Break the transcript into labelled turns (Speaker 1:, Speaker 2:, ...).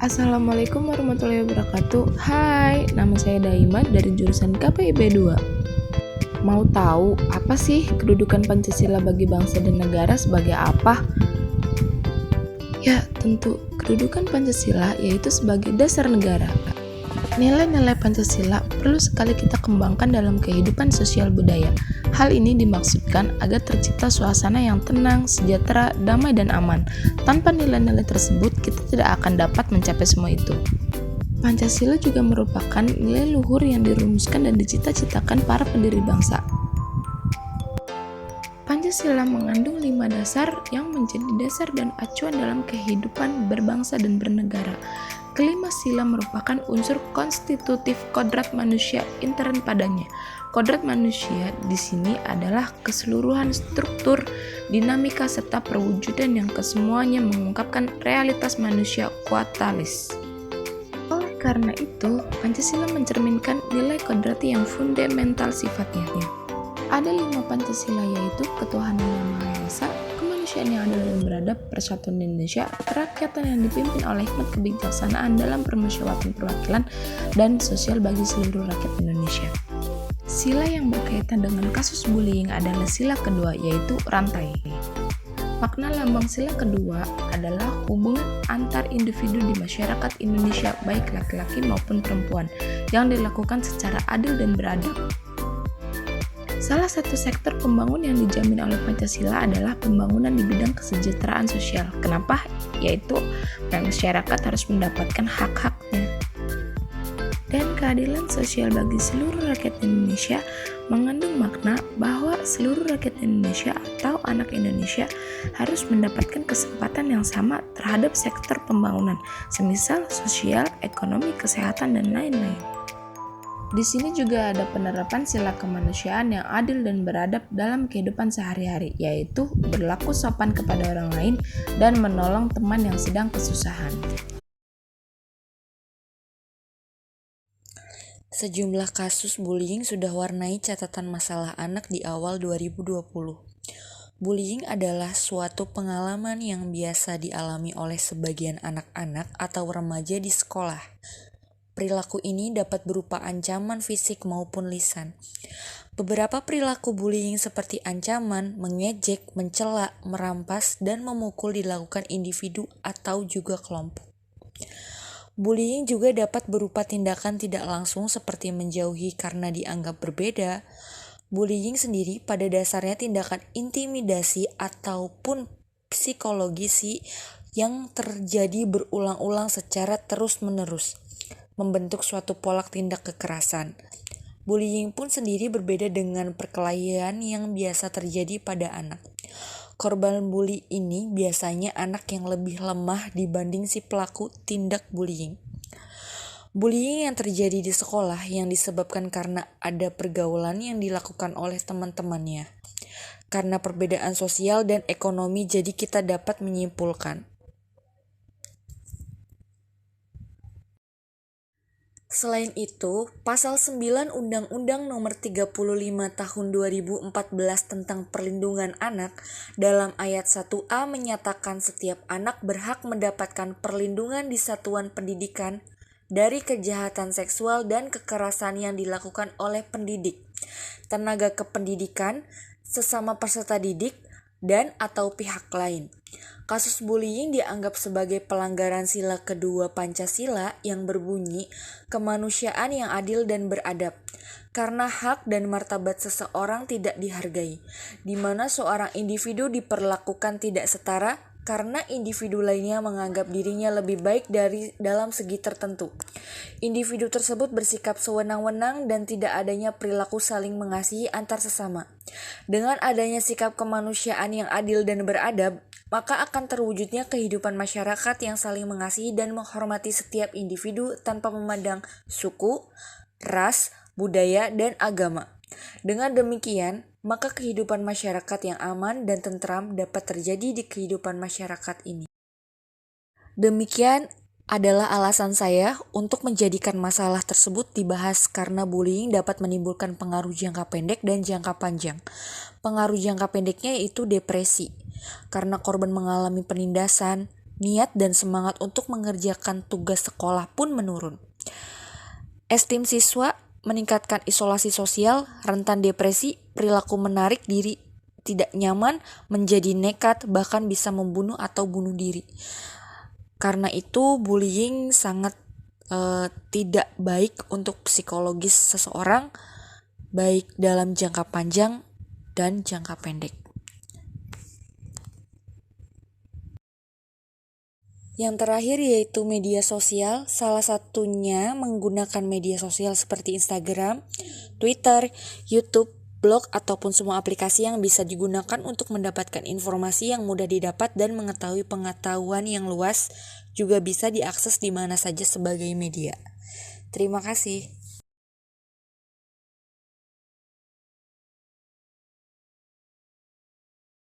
Speaker 1: Assalamualaikum warahmatullahi wabarakatuh. Hai, nama saya Daima dari jurusan KPIB 2. Mau tahu apa sih kedudukan Pancasila bagi bangsa dan negara sebagai apa? Ya, tentu kedudukan Pancasila yaitu sebagai dasar negara. Nilai-nilai Pancasila perlu sekali kita kembangkan dalam kehidupan sosial budaya. Hal ini dimaksudkan agar tercipta suasana yang tenang, sejahtera, damai, dan aman. Tanpa nilai-nilai tersebut, kita tidak akan dapat mencapai semua itu. Pancasila juga merupakan nilai luhur yang dirumuskan dan dicita-citakan para pendiri bangsa. Pancasila mengandung 5 dasar yang menjadi dasar dan acuan dalam kehidupan berbangsa dan bernegara. Kelima sila merupakan unsur konstitutif kodrat manusia intern padanya. Kodrat manusia di sini adalah keseluruhan struktur, dinamika, serta perwujudan yang kesemuanya mengungkapkan realitas manusia kuatalis. Oleh karena itu, Pancasila mencerminkan nilai kodrati yang fundamental sifatnya. Ada 5 Pancasila yaitu ketuhanan yang Maha Esa, kemanusiaan yang adil dan beradab, persatuan Indonesia, kerakyatan yang dipimpin oleh hikmat kebijaksanaan dalam permusyawaratan perwakilan, dan sosial bagi seluruh rakyat Indonesia. Sila yang berkaitan dengan kasus bullying adalah sila kedua yaitu rantai. Makna lambang sila kedua adalah hubungan antar individu di masyarakat Indonesia baik laki-laki maupun perempuan yang dilakukan secara adil dan beradab. Salah satu sektor pembangunan yang dijamin oleh Pancasila adalah pembangunan di bidang kesejahteraan sosial. Kenapa? Yaitu masyarakat harus mendapatkan hak-haknya. Dan keadilan sosial bagi seluruh rakyat Indonesia mengandung makna bahwa seluruh rakyat Indonesia atau anak Indonesia harus mendapatkan kesempatan yang sama terhadap sektor pembangunan, semisal sosial, ekonomi, kesehatan, dan lain-lain. Di sini juga ada penerapan sila kemanusiaan yang adil dan beradab dalam kehidupan sehari-hari, yaitu berlaku sopan kepada orang lain dan menolong teman yang sedang kesusahan.
Speaker 2: Sejumlah kasus bullying sudah warnai catatan masalah anak di awal 2020. Bullying adalah suatu pengalaman yang biasa dialami oleh sebagian anak-anak atau remaja di sekolah. Perilaku ini dapat berupa ancaman fisik maupun lisan. Beberapa perilaku bullying seperti ancaman, mengejek, mencela, merampas, dan memukul dilakukan individu atau juga kelompok. Bullying juga dapat berupa tindakan tidak langsung seperti menjauhi karena dianggap berbeda. Bullying sendiri pada dasarnya tindakan intimidasi ataupun psikologis yang terjadi berulang-ulang secara terus-menerus, membentuk suatu pola tindak kekerasan. Bullying pun sendiri berbeda dengan perkelahian yang biasa terjadi pada anak. Korban bully ini biasanya anak yang lebih lemah dibanding si pelaku tindak bullying. Bullying yang terjadi di sekolah yang disebabkan karena ada pergaulan yang dilakukan oleh teman-temannya. Karena perbedaan sosial dan ekonomi, jadi kita dapat menyimpulkan. Selain itu, Pasal 9 Undang-Undang Nomor 35 Tahun 2014 tentang Perlindungan Anak dalam ayat 1A menyatakan setiap anak berhak mendapatkan perlindungan di satuan pendidikan dari kejahatan seksual dan kekerasan yang dilakukan oleh pendidik, tenaga kependidikan, sesama peserta didik, dan atau pihak lain. Kasus bullying dianggap sebagai pelanggaran sila kedua Pancasila yang berbunyi kemanusiaan yang adil dan beradab, karena hak dan martabat seseorang tidak dihargai, di mana seorang individu diperlakukan tidak setara karena individu lainnya menganggap dirinya lebih baik dari dalam segi tertentu. Individu tersebut bersikap sewenang-wenang dan tidak adanya perilaku saling mengasihi antar sesama. Dengan adanya sikap kemanusiaan yang adil dan beradab, maka akan terwujudnya kehidupan masyarakat yang saling mengasihi dan menghormati setiap individu tanpa memandang suku, ras, budaya, dan agama. Dengan demikian, maka kehidupan masyarakat yang aman dan tentram dapat terjadi di kehidupan masyarakat ini. Demikian adalah alasan saya untuk menjadikan masalah tersebut dibahas karena bullying dapat menimbulkan pengaruh jangka pendek dan jangka panjang. Pengaruh jangka pendeknya yaitu depresi, karena korban mengalami penindasan, niat dan semangat untuk mengerjakan tugas sekolah pun menurun. Esteem siswa meningkatkan isolasi sosial, rentan depresi, perilaku menarik diri tidak nyaman, menjadi nekat, bahkan bisa membunuh atau bunuh diri. Karena itu bullying sangat tidak baik untuk psikologis seseorang, baik dalam jangka panjang dan jangka pendek. Yang terakhir yaitu media sosial, salah satunya menggunakan media sosial seperti Instagram, Twitter, YouTube, blog, ataupun semua aplikasi yang bisa digunakan untuk mendapatkan informasi yang mudah didapat dan mengetahui pengetahuan yang luas juga bisa diakses di mana saja sebagai media. Terima kasih.